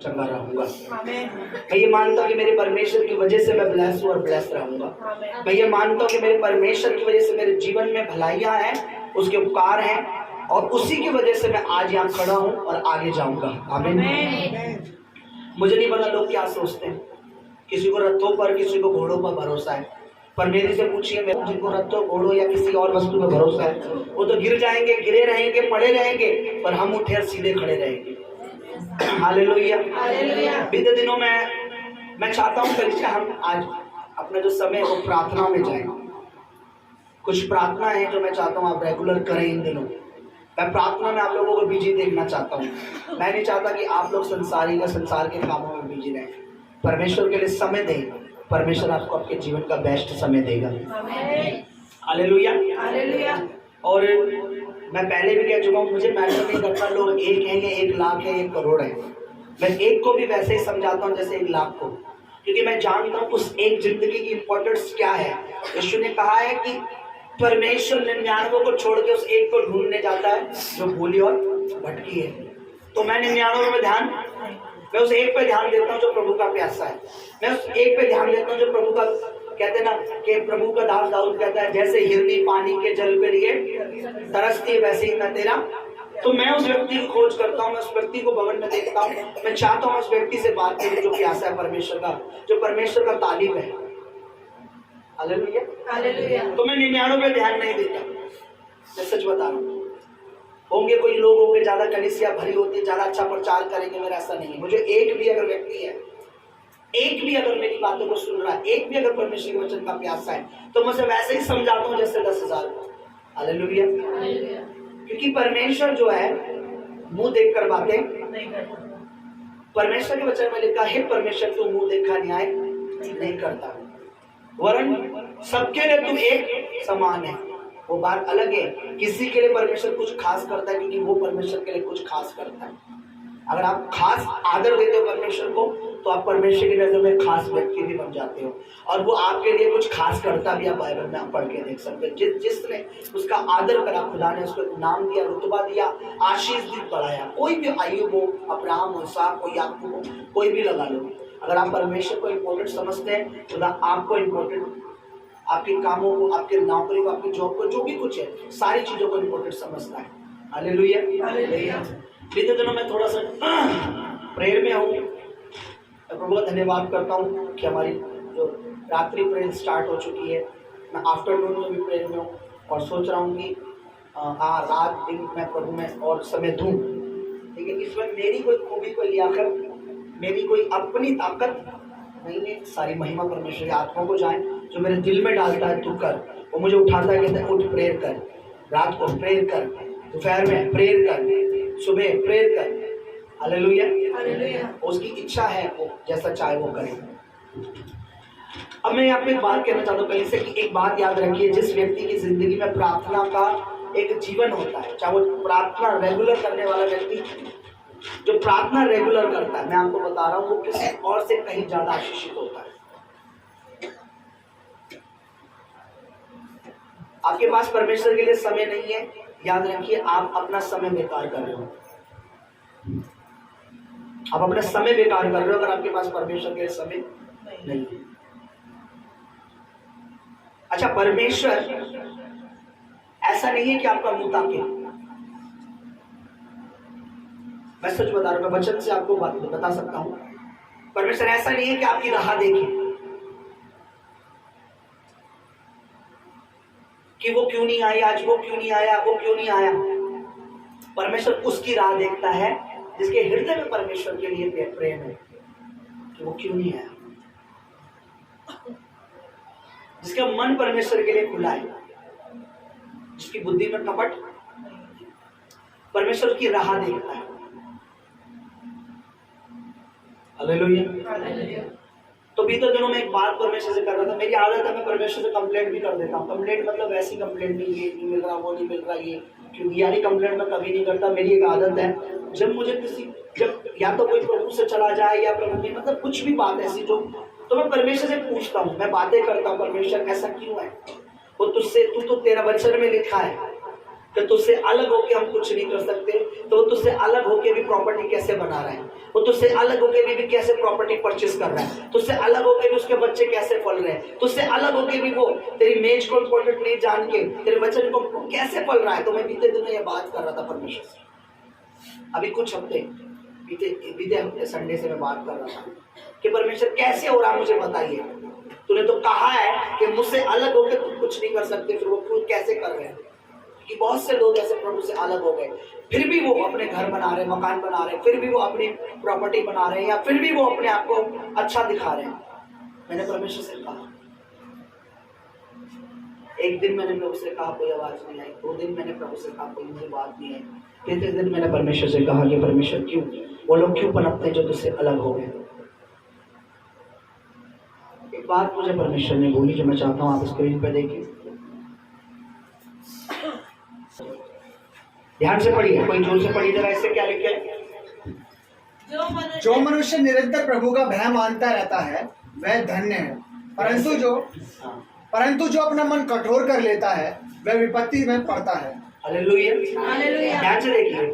चंगा रहूंगा। मैं ये मानता हूँ कि मेरे परमेश्वर की वजह से मैं ब्लेस हूँ और ब्लेस रहूंगा। मैं ये मानता हूँ कि मेरे परमेश्वर की वजह से मेरे जीवन में भलाइयाँ हैं, उसके उपकार हैं, और उसी की वजह से मैं आज यहाँ खड़ा हूँ और आगे जाऊंगा। आमीन। मुझे नहीं पता लोग क्या सोचते हैं, किसी को रथों पर, किसी को घोड़ों पर भरोसा है, पर मेरे से पूछिए, मैं जिनको रथों, घोड़ों या किसी और वस्तु पर भरोसा है वो तो गिर जाएंगे, गिरे रहेंगे, पड़े रहेंगे, पर हम उठे और सीधे खड़े रहेंगे। हालेलुया। बीते दिनों में मैं चाहता हूँ कल से हम आज अपना जो समय है वो प्रार्थना में जाएं। कुछ प्रार्थना है जो मैं चाहता हूँ आप रेगुलर करें इन दिनों। मैं प्रार्थना में आप लोगों को बिजी देखना चाहता हूँ। मैं नहीं चाहता कि आप लोग संसारी या संसार के कामों में बिजी रहें। परमेश्वर के लिए समय दें, परमेश्वर आपको आपके जीवन का बेस्ट समय देगा। हालेलुया। और मैं पहले भी कह चुका हूँ, मुझे मैटर नहीं करता लोग एक हैं या 1 लाख है, 1 करोड़ है। मैं एक को भी वैसे ही समझाता हूँ जैसे 1 लाख को, क्योंकि मैं जानता हूँ उस एक जिंदगी की इंपॉर्टेंस क्या है। यीशु ने कहा है कि परमेश्वर 99 को छोड़ के उस एक को ढूंढने जाता है जो भूली और भटकी है। तो मैं 99 में ध्यान, मैं उस एक पे ध्यान देता हूँ जो प्रभु का प्यासा है। मैं उस एक पे ध्यान देता हूँ जो प्रभु का, कहते हैं ना कि प्रभु का दास दाऊद कहता है, जैसे हिरनी पानी के जल के लिए तरसती है वैसे ही मैं तेरा। तो मैं उस व्यक्ति की खोज करता हूँ, मैं उस व्यक्ति को भवन में देखता हूँ, मैं चाहता हूँ उस व्यक्ति से बात करूँ जो प्यासा है परमेश्वर का, जो परमेश्वर का तालिब है। हालेलुया। तो मैं 99 पे ध्यान नहीं देता, मैं सच बता रहा हूँ। होंगे कोई लोग होंगे ज्यादा कलीसिया भरी होती, ज्यादा अच्छा प्रचार करेंगे, मेरा ऐसा नहीं है। मुझे एक भी अगर व्यक्ति है, एक भी अगर मेरी बातों को सुन रहा है, एक भी अगर परमेश्वर के वचन का प्यासा है, तो मैं उसे वैसे ही समझाता हूँ जैसे 10,000 को। हालेलुया। क्योंकि परमेश्वर जो है मुंह देखकर बातें नहीं करता। परमेश्वर के वचन में लिखा है, परमेश्वर तू मुंह देखा न्याय नहीं करता, वरन सबके लिए तुम एक समान है। वो बात अलग है, किसी के लिए परमेश्वर कुछ खास करता है क्योंकि वो परमेश्वर के लिए कुछ खास करता है। अगर आप खास आदर देते हो परमेश्वर को, तो आप परमेश्वर की नजर में खास व्यक्ति भी बन जाते हो, और वो आपके लिए कुछ खास करता भी। आप बाइबल में आप पढ़ के देख सकते हो, जिसने उसका आदर करा, खुदा ने उसको नाम दिया, रुतबा दिया, आशीष दी, बढ़ाया। कोई भी अय्यूब हो, अब्राहम हो, इसहाक हो, याकूब हो, कोई भी लगा लो। अगर आप परमेश्वर को इम्पोर्टेंट समझते हैं, खुदा आपको इम्पोर्टेंट, आपके कामों को, आपके नौकरी को, आपकी जॉब को, जो भी कुछ है, सारी चीजों को इम्पोर्टेंट समझता है। हालेलुया। बीते दिनों में थोड़ा सा प्रेयर में हूँ। प्रभु का धन्यवाद करता हूँ कि हमारी जो रात्रि प्रेयर स्टार्ट हो चुकी है। मैं आफ्टरनून में भी प्रेयर में हूँ और सोच रहा हूँ कि हाँ, रात दिन मैं प्रभु में और समय दूँ। लेकिन इसमें मेरी कोई खूबी, कोई लियाकत, मेरी कोई अपनी ताकत नहीं है। सारी महिमा परमेश्वर की आत्मा को जाए, जो मेरे दिल में डालता है तू कर। वो मुझे उठाता है, कहता है उठ प्रेयर कर, रात को प्रेयर कर, दोपहर में प्रेयर कर, सुबह प्रेयर कर। हालेलुया। उसकी इच्छा है, वो जैसा चाहे वो करे। अब मैं आपको एक बात कहना चाहता हूँ कल से, कि एक बात याद रखिए, जिस व्यक्ति की जिंदगी में प्रार्थना का एक जीवन होता है, चाहे वो प्रार्थना रेगुलर करने वाला व्यक्ति, जो प्रार्थना रेगुलर करता है, मैं आपको बता रहा हूँ, वो किसी और से कहीं ज्यादा आशीषित होता है। आपके पास परमेश्वर के लिए समय नहीं है, याद रखिए आप अपना समय बेकार कर रहे हो। आप अपना समय बेकार कर रहे हो अगर आपके पास परमेश्वर के लिए समय नहीं है। अच्छा, परमेश्वर ऐसा नहीं है कि आपका मुंह ताके। मैं सच बता रहा हूं, मैं वचन से आपको बता सकता हूं, परमेश्वर ऐसा नहीं है कि आपकी राह देखे कि वो क्यों नहीं आई आज, वो क्यों नहीं आया, वो क्यों नहीं आया। परमेश्वर उसकी राह देखता है जिसके हृदय में परमेश्वर के लिए प्रेम है, कि वो क्यों नहीं आया, जिसका मन परमेश्वर के लिए खुला है, जिसकी बुद्धि में कपट, परमेश्वर की राह देखता है। हालेलुया। तो बीते दिनों में एक बात परमेश्वर से कर रहा था। मेरी आदत है, मैं परमेश्वर से कंप्लेंट भी कर देता हूँ। कंप्लेंट मतलब ऐसी कंप्लेंट नहीं, ये नहीं मिल रहा, वो नहीं मिल रहा, ये क्यों, यारी कंप्लेंट मैं कभी नहीं करता। मेरी एक आदत है, जब मुझे जब या तो कोई प्रभु से चला जाए या प्रभु की मतलब कुछ भी बात ऐसी जो, तो मैं परमेश्वर से पूछता हूँ, मैं बातें करता हूँ, परमेश्वर ऐसा क्यों है, वो तुझसे, तू तो तेरा वचन में लिखा है, कि तुझसे अलग होके हम कुछ नहीं कर सकते, तो वो तुझसे अलग होके भी प्रॉपर्टी कैसे बना रहा है, वो तुझसे अलग होके भी कैसे प्रॉपर्टी परचेस कर रहा है, तुझसे अलग होके भी उसके बच्चे कैसे पल रहे हैं, तुझसे अलग होके भी वो तेरी मेज को इंपॉर्टेंट नहीं जान के तेरे वचन को कैसे पल रहा है। तो मैं बीते दिनों ये बात कर रहा था परमेश्वर से, अभी कुछ हफ्ते बीते हफ्ते संडे से मैं बात कर रहा था कि परमेश्वर कैसे हो रहा मुझे बताइए। तूने तो कहा है कि मुझसे अलग होकर तुम कुछ नहीं कर सकते, फिर वो क्यों कैसे कर रहे हैं? कि बहुत से लोग ऐसे प्रभु से अलग हो गए, फिर भी वो अपने घर बना रहे, मकान बना रहे, फिर भी वो अपनी प्रॉपर्टी बना रहे हैं, या फिर भी वो अपने आप को अच्छा दिखा रहे हैं। मैंने परमेश्वर से कहा, एक दिन मैंने प्रभु से कहा कोई आवाज नहीं आई, 2 दिन मैंने प्रभु से कहा कोई मुझे बात नहीं आई, तीसरे दिन मैंने परमेश्वर से कहा कि परमेश्वर क्यों वो लोग क्यों पनपते जो तुझसे अलग हो गए। एक बात मुझे परमेश्वर ने बोली जो मैं चाहता हूँ आप स्क्रीन पर देखिए, ध्यान से पढ़िए, कोई जोर से पढ़िए जरा। इससे क्या लिखे है? जो मनुष्य निरंतर प्रभु का भय मानता रहता है वह धन्य है, परंतु जो अपना मन कठोर कर लेता है वह विपत्ति में पड़ता है। Hallelujah, hallelujah. ध्यान से देखिए,